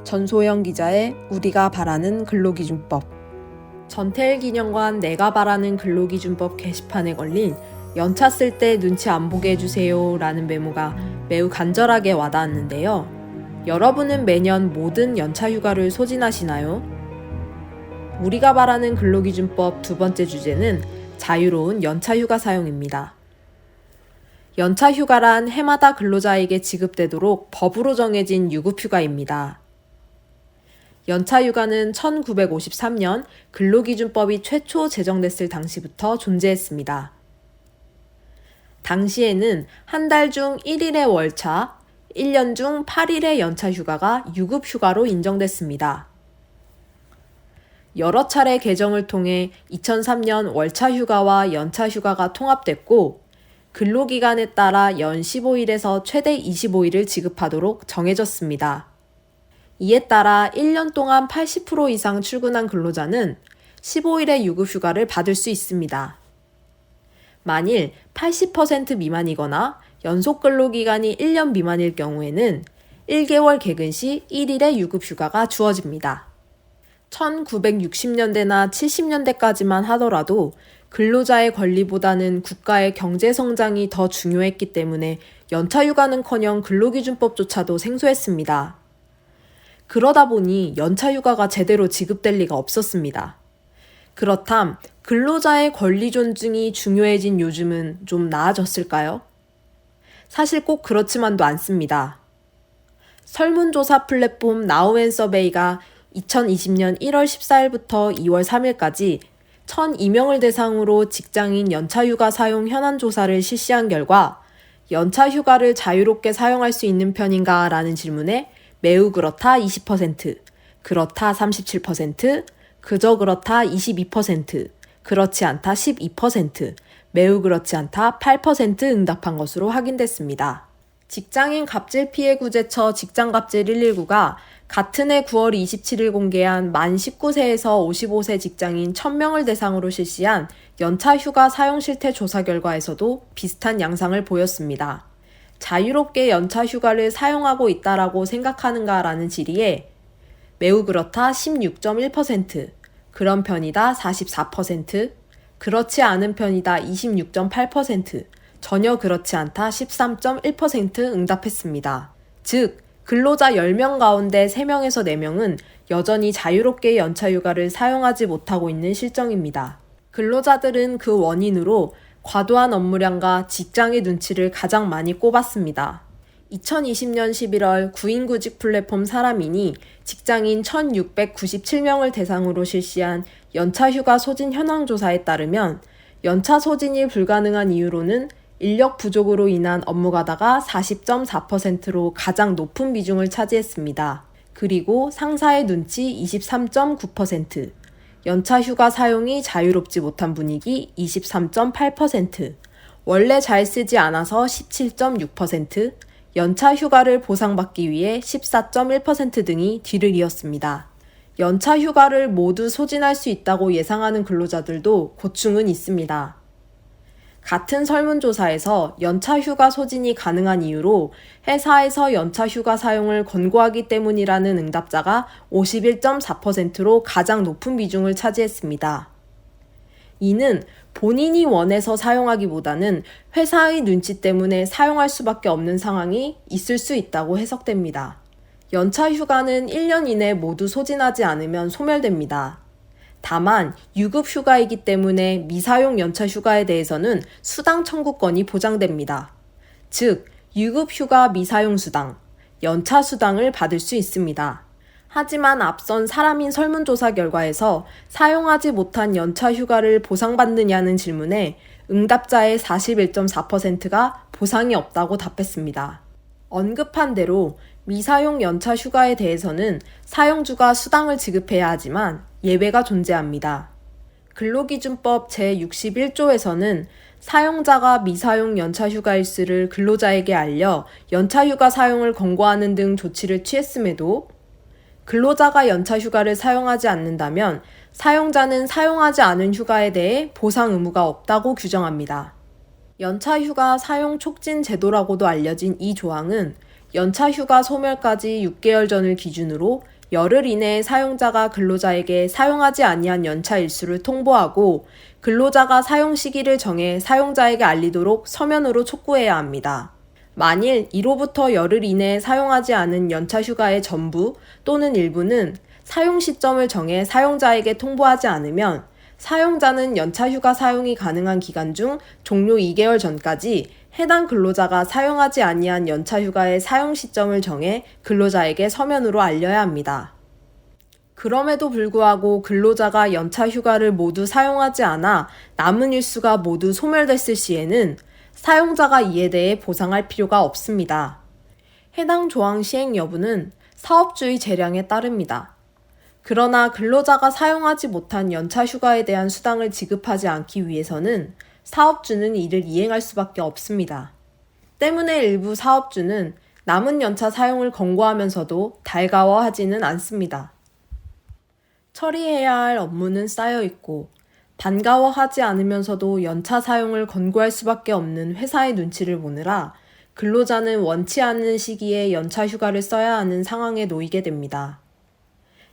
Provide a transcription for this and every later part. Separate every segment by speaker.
Speaker 1: 전소영 기자의 우리가 바라는 근로기준법. 전태일기념관 내가 바라는 근로기준법 게시판에 걸린 연차 쓸 때 눈치 안 보게 해주세요 라는 메모가 매우 간절하게 와닿았는데요. 여러분은 매년 모든 연차 휴가를 소진하시나요? 우리가 바라는 근로기준법 두 번째 주제는 자유로운 연차 휴가 사용입니다. 연차 휴가란 해마다 근로자에게 지급되도록 법으로 정해진 유급휴가입니다. 연차 휴가는 1953년 근로기준법이 최초 제정됐을 당시부터 존재했습니다. 당시에는 한 달 중 1일의 월차, 1년 중 8일의 연차 휴가가 유급휴가로 인정됐습니다. 여러 차례 개정을 통해 2003년 월차 휴가와 연차 휴가가 통합됐고, 근로기간에 따라 연 15일에서 최대 25일을 지급하도록 정해졌습니다. 이에 따라 1년 동안 80% 이상 출근한 근로자는 15일의 유급휴가를 받을 수 있습니다. 만일 80% 미만이거나 연속 근로기간이 1년 미만일 경우에는 1개월 개근 시 1일의 유급휴가가 주어집니다. 1960년대나 70년대까지만 하더라도 근로자의 권리보다는 국가의 경제성장이 더 중요했기 때문에 연차휴가는커녕 근로기준법조차도 생소했습니다. 그러다 보니 연차휴가가 제대로 지급될 리가 없었습니다. 그렇담 근로자의 권리 존중이 중요해진 요즘은 좀 나아졌을까요? 사실 꼭 그렇지만도 않습니다. 설문조사 플랫폼 나우앤서베이가 2020년 1월 14일부터 2월 3일까지 1,002명을 대상으로 직장인 연차휴가 사용 현안 조사를 실시한 결과 연차휴가를 자유롭게 사용할 수 있는 편인가? 라는 질문에 매우 그렇다 20%, 그렇다 37%, 그저 그렇다 22%, 그렇지 않다 12%, 매우 그렇지 않다 8% 응답한 것으로 확인됐습니다. 직장인 갑질피해구제처 직장갑질 119가 같은 해 9월 27일 공개한 만 19세에서 55세 직장인 1,000명을 대상으로 실시한 연차휴가 사용 실태 조사 결과에서도 비슷한 양상을 보였습니다. 자유롭게 연차휴가를 사용하고 있다라고 생각하는가라는 질의에 매우 그렇다 16.1%, 그런 편이다 44%, 그렇지 않은 편이다 26.8%, 전혀 그렇지 않다 13.1% 응답했습니다. 즉, 근로자 10명 가운데 3명에서 4명은 여전히 자유롭게 연차휴가를 사용하지 못하고 있는 실정입니다. 근로자들은 그 원인으로 과도한 업무량과 직장의 눈치를 가장 많이 꼽았습니다. 2020년 11월 구인구직 플랫폼 사람인이 직장인 1,697명을 대상으로 실시한 연차휴가 소진 현황조사에 따르면 연차 소진이 불가능한 이유로는 인력 부족으로 인한 업무 가다가 40.4%로 가장 높은 비중을 차지했습니다. 그리고 상사의 눈치 23.9%, 연차휴가 사용이 자유롭지 못한 분위기 23.8%, 원래 잘 쓰지 않아서 17.6%, 연차휴가를 보상받기 위해 14.1% 등이 뒤를 이었습니다. 연차휴가를 모두 소진할 수 있다고 예상하는 근로자들도 고충은 있습니다. 같은 설문조사에서 연차휴가 소진이 가능한 이유로 회사에서 연차휴가 사용을 권고하기 때문이라는 응답자가 51.4%로 가장 높은 비중을 차지했습니다. 이는 본인이 원해서 사용하기보다는 회사의 눈치 때문에 사용할 수밖에 없는 상황이 있을 수 있다고 해석됩니다. 연차휴가는 1년 이내 모두 소진하지 않으면 소멸됩니다. 다만 유급휴가이기 때문에 미사용 연차휴가에 대해서는 수당 청구권이 보장됩니다. 즉, 유급휴가 미사용 수당, 연차수당을 받을 수 있습니다. 하지만 앞선 사람인 설문조사 결과에서 사용하지 못한 연차휴가를 보상받느냐는 질문에 응답자의 41.4%가 보상이 없다고 답했습니다. 언급한 대로 미사용 연차휴가에 대해서는 사용주가 수당을 지급해야 하지만 예외가 존재합니다. 근로기준법 제61조에서는 사용자가 미사용 연차휴가 일수를 근로자에게 알려 연차휴가 사용을 권고하는 등 조치를 취했음에도 근로자가 연차휴가를 사용하지 않는다면 사용자는 사용하지 않은 휴가에 대해 보상 의무가 없다고 규정합니다. 연차휴가 사용 촉진 제도라고도 알려진 이 조항은 연차 휴가 소멸까지 6개월 전을 기준으로 열흘 이내에 사용자가 근로자에게 사용하지 아니한 연차 일수를 통보하고 근로자가 사용 시기를 정해 사용자에게 알리도록 서면으로 촉구해야 합니다. 만일 1호부터 열흘 이내에 사용하지 않은 연차 휴가의 전부 또는 일부는 사용 시점을 정해 사용자에게 통보하지 않으면 사용자는 연차 휴가 사용이 가능한 기간 중 종료 2개월 전까지 해당 근로자가 사용하지 아니한 연차 휴가의 사용 시점을 정해 근로자에게 서면으로 알려야 합니다. 그럼에도 불구하고 근로자가 연차 휴가를 모두 사용하지 않아 남은 일수가 모두 소멸됐을 시에는 사용자가 이에 대해 보상할 필요가 없습니다. 해당 조항 시행 여부는 사업주의 재량에 따릅니다. 그러나 근로자가 사용하지 못한 연차 휴가에 대한 수당을 지급하지 않기 위해서는 사업주는 이를 이행할 수밖에 없습니다. 때문에 일부 사업주는 남은 연차 사용을 권고하면서도 달가워하지는 않습니다. 처리해야 할 업무는 쌓여 있고 반가워하지 않으면서도 연차 사용을 권고할 수밖에 없는 회사의 눈치를 보느라 근로자는 원치 않는 시기에 연차 휴가를 써야 하는 상황에 놓이게 됩니다.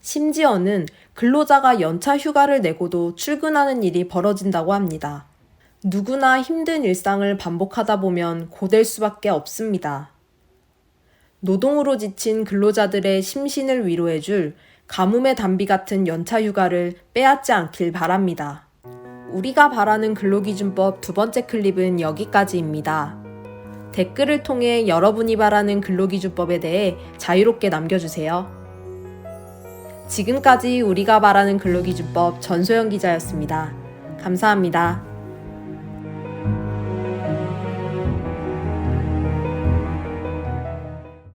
Speaker 1: 심지어는 근로자가 연차 휴가를 내고도 출근하는 일이 벌어진다고 합니다. 누구나 힘든 일상을 반복하다 보면 고될 수밖에 없습니다. 노동으로 지친 근로자들의 심신을 위로해줄 가뭄의 단비 같은 연차 휴가를 빼앗지 않길 바랍니다. 우리가 바라는 근로기준법 두 번째 클립은 여기까지입니다. 댓글을 통해 여러분이 바라는 근로기준법에 대해 자유롭게 남겨주세요. 지금까지 우리가 바라는 근로기준법 전소영 기자였습니다. 감사합니다.